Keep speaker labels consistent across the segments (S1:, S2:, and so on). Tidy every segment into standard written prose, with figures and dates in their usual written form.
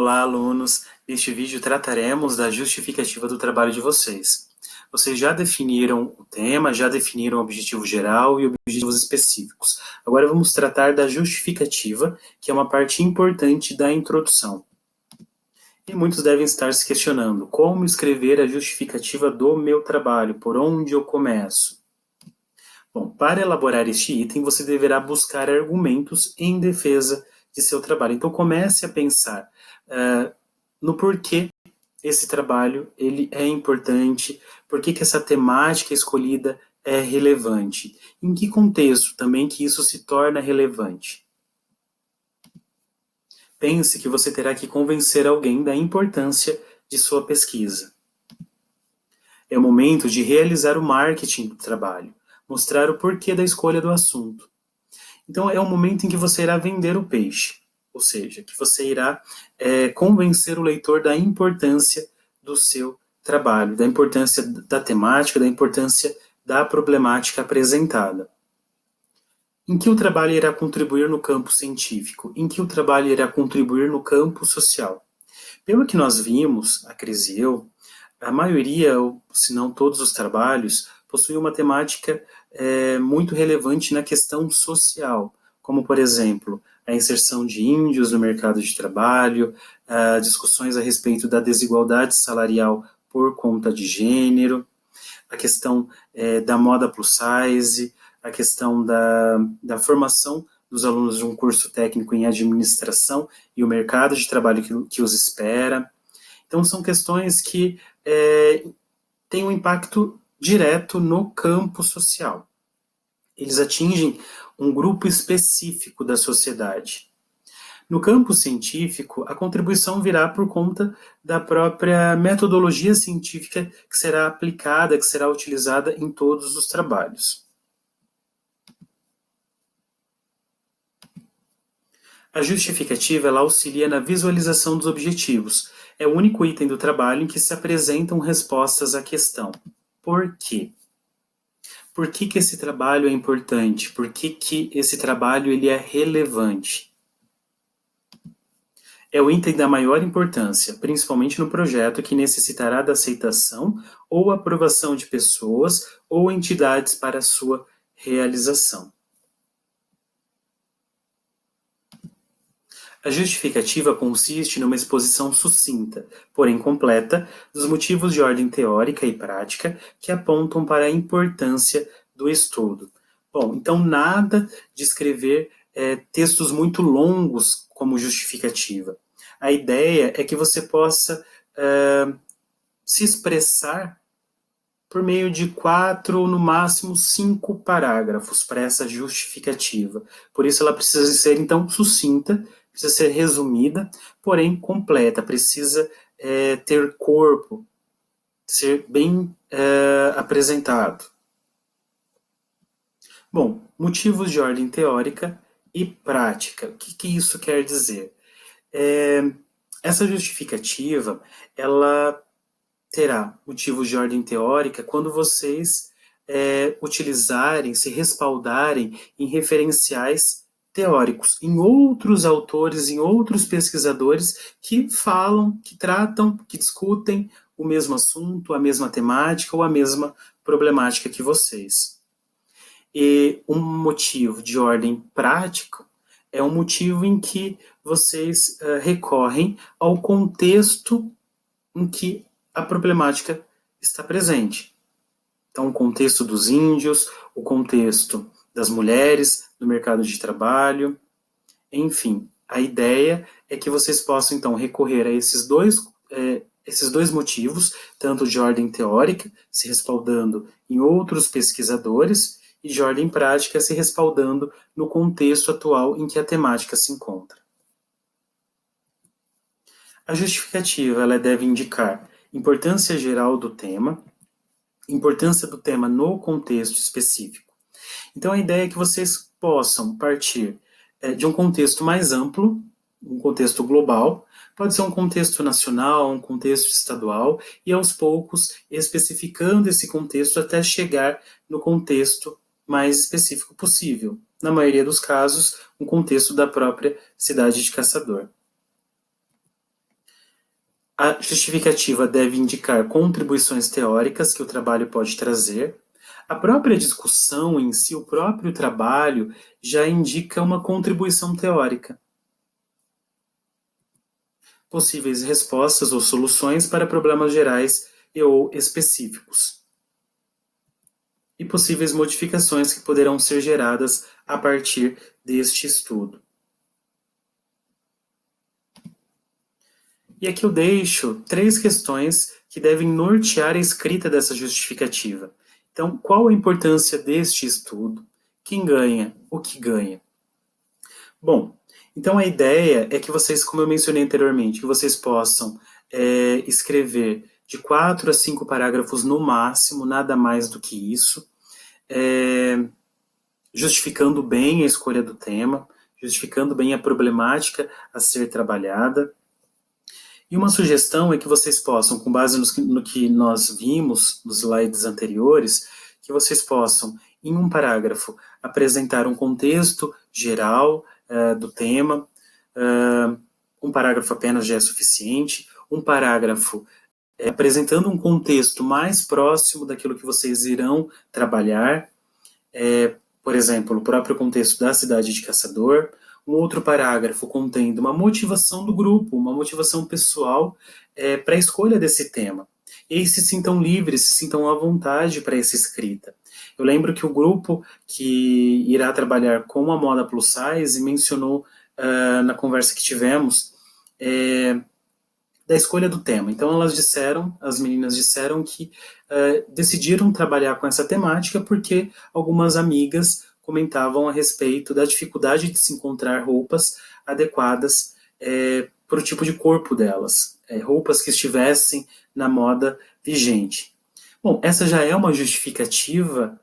S1: Olá, alunos! Neste vídeo trataremos da justificativa do trabalho de vocês. Vocês já definiram o tema, já definiram o objetivo geral e objetivos específicos. Agora vamos tratar da justificativa, que é uma parte importante da introdução. E muitos devem estar se questionando, como escrever a justificativa do meu trabalho? Por onde eu começo? Bom, para elaborar este item, você deverá buscar argumentos em defesa de seu trabalho. Então comece a pensar no porquê esse trabalho ele é importante, por que essa temática escolhida é relevante, em que contexto também que isso se torna relevante. Pense que você terá que convencer alguém da importância de sua pesquisa. É o momento de realizar o marketing do trabalho, mostrar o porquê da escolha do assunto. Então é o momento em que você irá vender o peixe, ou seja, que você irá convencer o leitor da importância do seu trabalho, da importância da temática, da importância da problemática apresentada. Em que o trabalho irá contribuir no campo científico? Em que o trabalho irá contribuir no campo social? Pelo que nós vimos, a Cris e eu, a maioria, se não todos os trabalhos, possuem uma temática muito relevante na questão social, como, por exemplo, a inserção de índios no mercado de trabalho, discussões a respeito da desigualdade salarial por conta de gênero, a questão da moda plus size, a questão da formação dos alunos de um curso técnico em administração e o mercado de trabalho que os espera. Então, são questões que têm um impacto direto no campo social. Eles atingem um grupo específico da sociedade. No campo científico, a contribuição virá por conta da própria metodologia científica que será aplicada, que será utilizada em todos os trabalhos. A justificativa ela auxilia na visualização dos objetivos. É o único item do trabalho em que se apresentam respostas à questão. Por quê? Por que esse trabalho é importante? Por que esse trabalho ele é relevante? É o item da maior importância, principalmente no projeto que necessitará da aceitação ou aprovação de pessoas ou entidades para sua realização. A justificativa consiste numa exposição sucinta, porém completa, dos motivos de ordem teórica e prática que apontam para a importância do estudo. Bom, então nada de escrever textos muito longos como justificativa. A ideia é que você possa se expressar por meio de 4 ou no máximo 5 parágrafos para essa justificativa. Por isso ela precisa ser então sucinta, precisa ser resumida, porém completa, precisa ter corpo, ser bem apresentado. Bom, motivos de ordem teórica e prática. O que isso quer dizer? Essa justificativa, ela terá motivos de ordem teórica quando vocês utilizarem, se respaldarem em referenciais teóricos, em outros autores, em outros pesquisadores que falam, que tratam, que discutem o mesmo assunto, a mesma temática ou a mesma problemática que vocês. E um motivo de ordem prática é um motivo em que vocês recorrem ao contexto em que a problemática está presente. Então, o contexto dos índios, o contexto das mulheres no mercado de trabalho, enfim, a ideia é que vocês possam, então, recorrer a esses dois motivos, tanto de ordem teórica, se respaldando em outros pesquisadores, e de ordem prática, se respaldando no contexto atual em que a temática se encontra. A justificativa ela deve indicar importância geral do tema, importância do tema no contexto específico. Então, a ideia é que vocês possam partir de um contexto mais amplo, um contexto global, pode ser um contexto nacional, um contexto estadual, e aos poucos especificando esse contexto até chegar no contexto mais específico possível. Na maioria dos casos, um contexto da própria cidade de Caçador. A justificativa deve indicar contribuições teóricas que o trabalho pode trazer. A própria discussão em si, o próprio trabalho, já indica uma contribuição teórica. Possíveis respostas ou soluções para problemas gerais e ou específicos. E possíveis modificações que poderão ser geradas a partir deste estudo. E aqui eu deixo 3 questões que devem nortear a escrita dessa justificativa. Então, qual a importância deste estudo? Quem ganha? O que ganha? Bom, então a ideia é que vocês, como eu mencionei anteriormente, que vocês possam escrever de 4 a 5 parágrafos no máximo, nada mais do que isso, justificando bem a escolha do tema, justificando bem a problemática a ser trabalhada. E uma sugestão é que vocês possam, com base no que nós vimos nos slides anteriores, que vocês possam, em um parágrafo, apresentar um contexto geral do tema, um parágrafo apenas já é suficiente, um parágrafo apresentando um contexto mais próximo daquilo que vocês irão trabalhar, por exemplo, o próprio contexto da cidade de Caçador, um outro parágrafo contendo uma motivação do grupo, uma motivação pessoal para a escolha desse tema. E aí se sintam livres, se sintam à vontade para essa escrita. Eu lembro que o grupo que irá trabalhar com a moda plus size mencionou na conversa que tivemos da escolha do tema. Então elas disseram, as meninas disseram que decidiram trabalhar com essa temática porque algumas amigas comentavam a respeito da dificuldade de se encontrar roupas adequadas para o tipo de corpo delas, roupas que estivessem na moda vigente. Bom, essa já é uma justificativa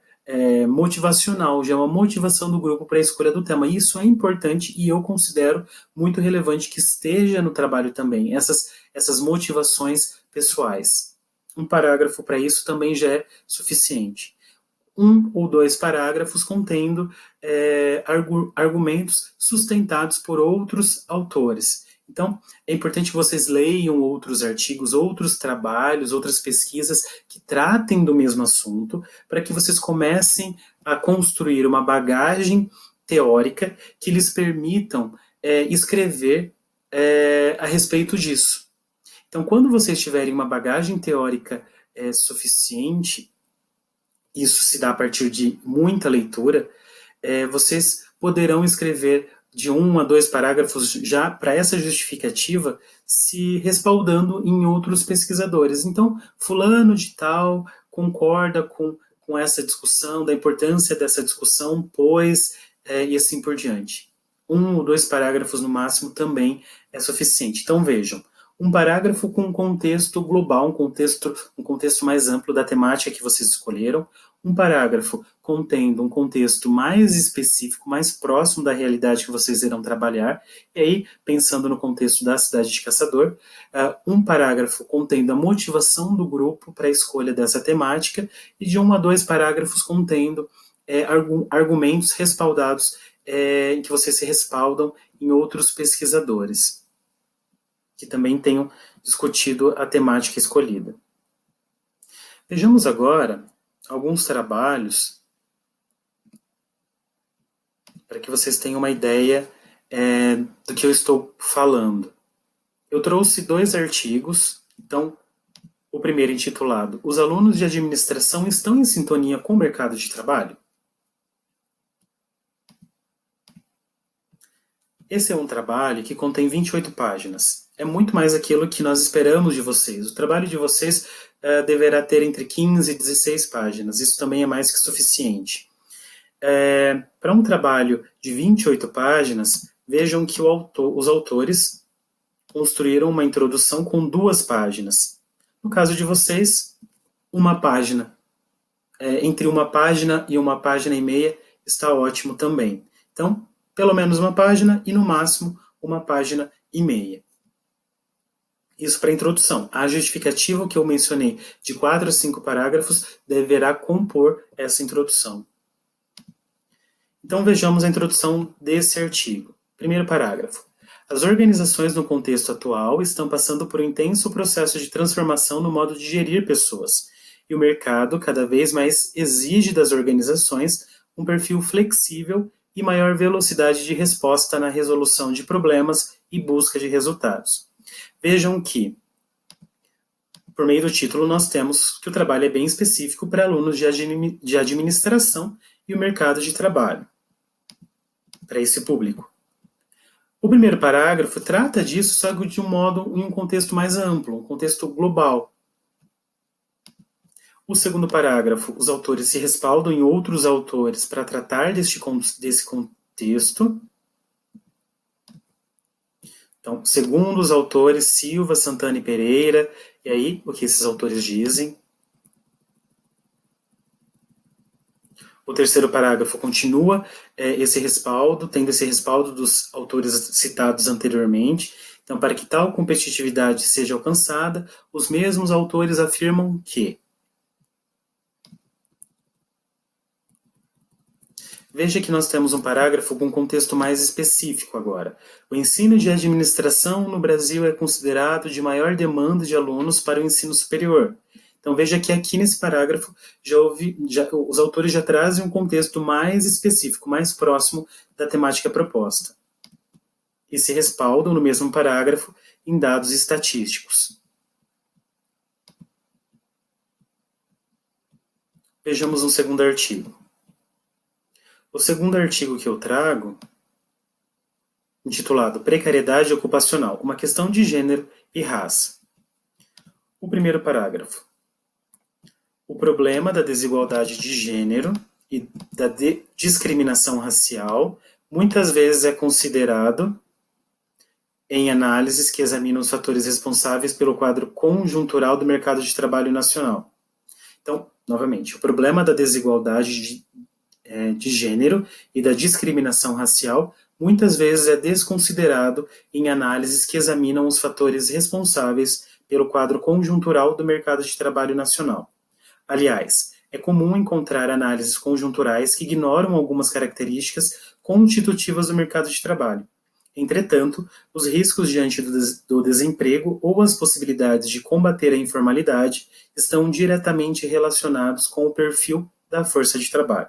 S1: motivacional, já é uma motivação do grupo para a escolha do tema. Isso é importante e eu considero muito relevante que esteja no trabalho também, essas motivações pessoais. Um parágrafo para isso também já é suficiente. 1 ou 2 parágrafos contendo argumentos sustentados por outros autores. Então, é importante que vocês leiam outros artigos, outros trabalhos, outras pesquisas que tratem do mesmo assunto, para que vocês comecem a construir uma bagagem teórica que lhes permitam escrever a respeito disso. Então, quando vocês tiverem uma bagagem teórica suficiente, isso se dá a partir de muita leitura, vocês poderão escrever de 1 a 2 parágrafos já para essa justificativa, se respaldando em outros pesquisadores. Então, fulano de tal concorda com essa discussão, da importância dessa discussão, pois, e assim por diante. 1 ou 2 parágrafos no máximo também é suficiente. Então, vejam, um parágrafo com um contexto global, um contexto mais amplo da temática que vocês escolheram, um parágrafo contendo um contexto mais específico, mais próximo da realidade que vocês irão trabalhar, e aí, pensando no contexto da cidade de Caçador, um parágrafo contendo a motivação do grupo para a escolha dessa temática, e de 1 a 2 parágrafos contendo argumentos respaldados, em que vocês se respaldam em outros pesquisadores que também tenham discutido a temática escolhida. Vejamos agora alguns trabalhos para que vocês tenham uma ideia do que eu estou falando. Eu trouxe 2 artigos, então, o primeiro intitulado Os alunos de administração estão em sintonia com o mercado de trabalho? Esse é um trabalho que contém 28 páginas. É muito mais aquilo que nós esperamos de vocês. O trabalho de vocês deverá ter entre 15 e 16 páginas. Isso também é mais que suficiente. Para um trabalho de 28 páginas, vejam que os autores construíram uma introdução com 2 páginas. No caso de vocês, 1 página. Entre 1 página e 1 página e meia está ótimo também. Então, pelo menos 1 página e, no máximo, 1 página e meia. Isso para a introdução. A justificativa que eu mencionei de 4 a 5 parágrafos deverá compor essa introdução. Então, vejamos a introdução desse artigo. Primeiro parágrafo. As organizações no contexto atual estão passando por um intenso processo de transformação no modo de gerir pessoas, e o mercado cada vez mais exige das organizações um perfil flexível e maior velocidade de resposta na resolução de problemas e busca de resultados. Vejam que, por meio do título, nós temos que o trabalho é bem específico para alunos de administração e o mercado de trabalho, para esse público. O primeiro parágrafo trata disso, só que de um modo, em um contexto mais amplo, um contexto global. O segundo parágrafo, os autores se respaldam em outros autores para tratar desse contexto. Então, segundo os autores Silva, Santana e Pereira, e aí o que esses autores dizem. O terceiro parágrafo continua esse respaldo, tendo esse respaldo dos autores citados anteriormente. Então, para que tal competitividade seja alcançada, os mesmos autores afirmam que. Veja que nós temos um parágrafo com um contexto mais específico agora. O ensino de administração no Brasil é considerado de maior demanda de alunos para o ensino superior. Então veja que aqui nesse parágrafo os autores já trazem um contexto mais específico, mais próximo da temática proposta. E se respaldam no mesmo parágrafo em dados estatísticos. Vejamos um segundo artigo. O segundo artigo que eu trago, intitulado Precariedade Ocupacional, uma questão de gênero e raça. O primeiro parágrafo. O problema da desigualdade de gênero e da discriminação racial muitas vezes é considerado em análises que examinam os fatores responsáveis pelo quadro conjuntural do mercado de trabalho nacional. Então, novamente, o problema da desigualdade de gênero e da discriminação racial muitas vezes é desconsiderado em análises que examinam os fatores responsáveis pelo quadro conjuntural do mercado de trabalho nacional. Aliás, é comum encontrar análises conjunturais que ignoram algumas características constitutivas do mercado de trabalho. Entretanto, os riscos diante do desemprego ou as possibilidades de combater a informalidade estão diretamente relacionados com o perfil da força de trabalho.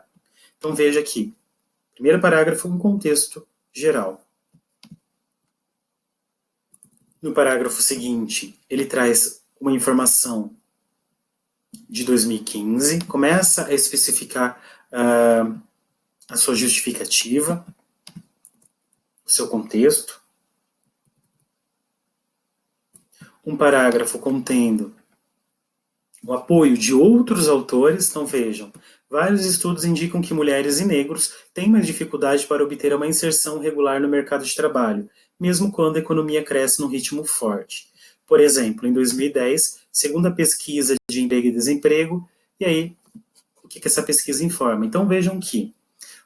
S1: Então veja aqui, primeiro parágrafo, um contexto geral. No parágrafo seguinte, ele traz uma informação de 2015, começa a especificar a sua justificativa, o seu contexto. Um parágrafo contendo o apoio de outros autores. Então vejam, vários estudos indicam que mulheres e negros têm mais dificuldade para obter uma inserção regular no mercado de trabalho, mesmo quando a economia cresce num ritmo forte. Por exemplo, em 2010, segundo a pesquisa de emprego e desemprego, e aí, o que essa pesquisa informa? Então vejam que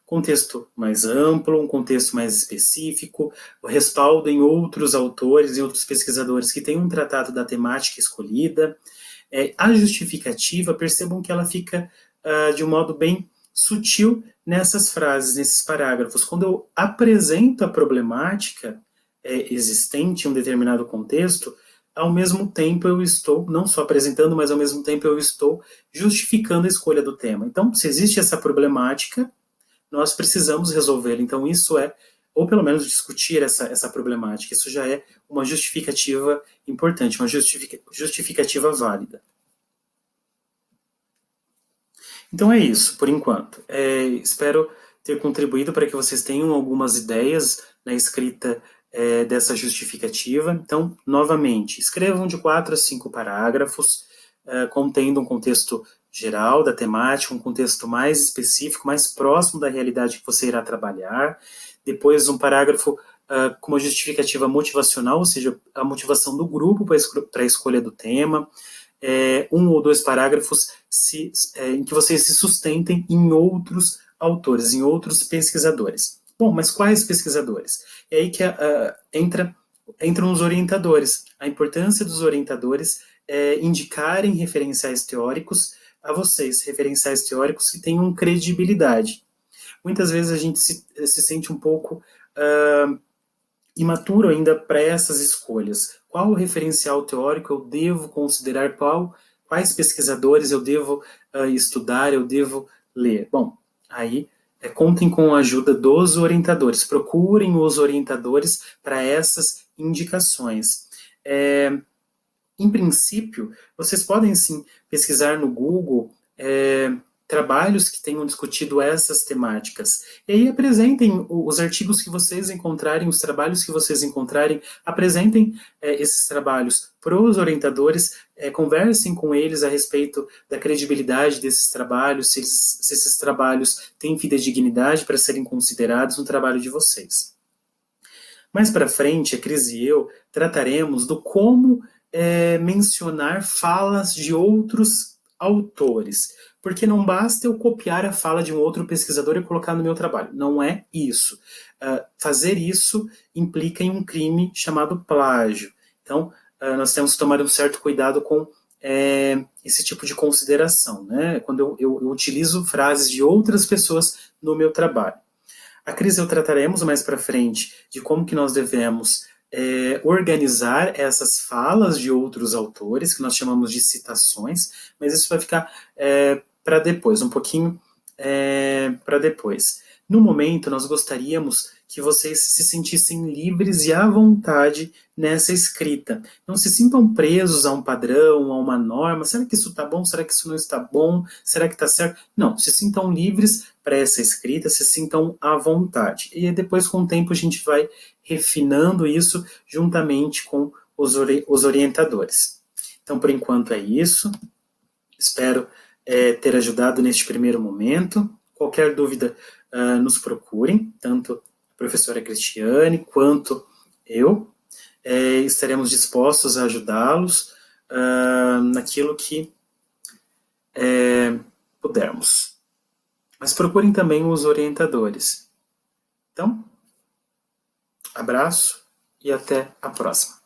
S1: contexto mais amplo, um contexto mais específico, o respaldo em outros autores, em outros pesquisadores que tenham tratado da temática escolhida. A justificativa, percebam que ela fica de um modo bem sutil nessas frases, nesses parágrafos. Quando eu apresento a problemática existente em um determinado contexto, ao mesmo tempo eu estou, não só apresentando, mas ao mesmo tempo eu estou justificando a escolha do tema. Então, se existe essa problemática, nós precisamos resolvê-la. Então, isso ou pelo menos discutir essa problemática, isso já é uma justificativa importante, uma justificativa válida. Então é isso, por enquanto. Espero ter contribuído para que vocês tenham algumas ideias na escrita dessa justificativa. Então, novamente, escrevam de 4 a 5 parágrafos, contendo um contexto geral da temática, um contexto mais específico, mais próximo da realidade que você irá trabalhar. Depois, um parágrafo com uma justificativa motivacional, ou seja, a motivação do grupo para a escolha do tema. 1 ou 2 parágrafos em que vocês se sustentem em outros autores, em outros pesquisadores. Bom, mas quais pesquisadores? É aí que entram os orientadores. A importância dos orientadores é indicarem referenciais teóricos a vocês, referenciais teóricos que tenham credibilidade. Muitas vezes a gente se sente um pouco imaturo ainda para essas escolhas. Qual o referencial teórico eu devo considerar? Quais pesquisadores eu devo estudar, eu devo ler? Bom, aí contem com a ajuda dos orientadores. Procurem os orientadores para essas indicações. Em princípio, vocês podem sim pesquisar no Google trabalhos que tenham discutido essas temáticas. E aí apresentem os artigos que vocês encontrarem, os trabalhos que vocês encontrarem, apresentem esses trabalhos para os orientadores, conversem com eles a respeito da credibilidade desses trabalhos, se esses trabalhos têm fidedignidade para serem considerados no trabalho de vocês. Mais para frente, a Cris e eu trataremos do como mencionar falas de outros autores, porque não basta eu copiar a fala de um outro pesquisador e colocar no meu trabalho. Não é isso. Fazer isso implica em um crime chamado plágio. Então, nós temos que tomar um certo cuidado com esse tipo de consideração, né? Quando eu utilizo frases de outras pessoas no meu trabalho. A Cris eu trataremos mais para frente de como que nós devemos organizar essas falas de outros autores, que nós chamamos de citações, mas isso vai ficar para depois, um pouquinho para depois. No momento, nós gostaríamos que vocês se sentissem livres e à vontade nessa escrita. Não se sintam presos a um padrão, a uma norma. Será que isso está bom? Será que isso não está bom? Será que está certo? Não, se sintam livres para essa escrita, se sintam à vontade. E depois, com o tempo, a gente vai refinando isso juntamente com os orientadores. Então, por enquanto é isso. Espero ter ajudado neste primeiro momento. Qualquer dúvida, nos procurem, tanto a professora Cristiane quanto eu. Estaremos dispostos a ajudá-los naquilo que pudermos. Mas procurem também os orientadores. Então, abraço e até a próxima.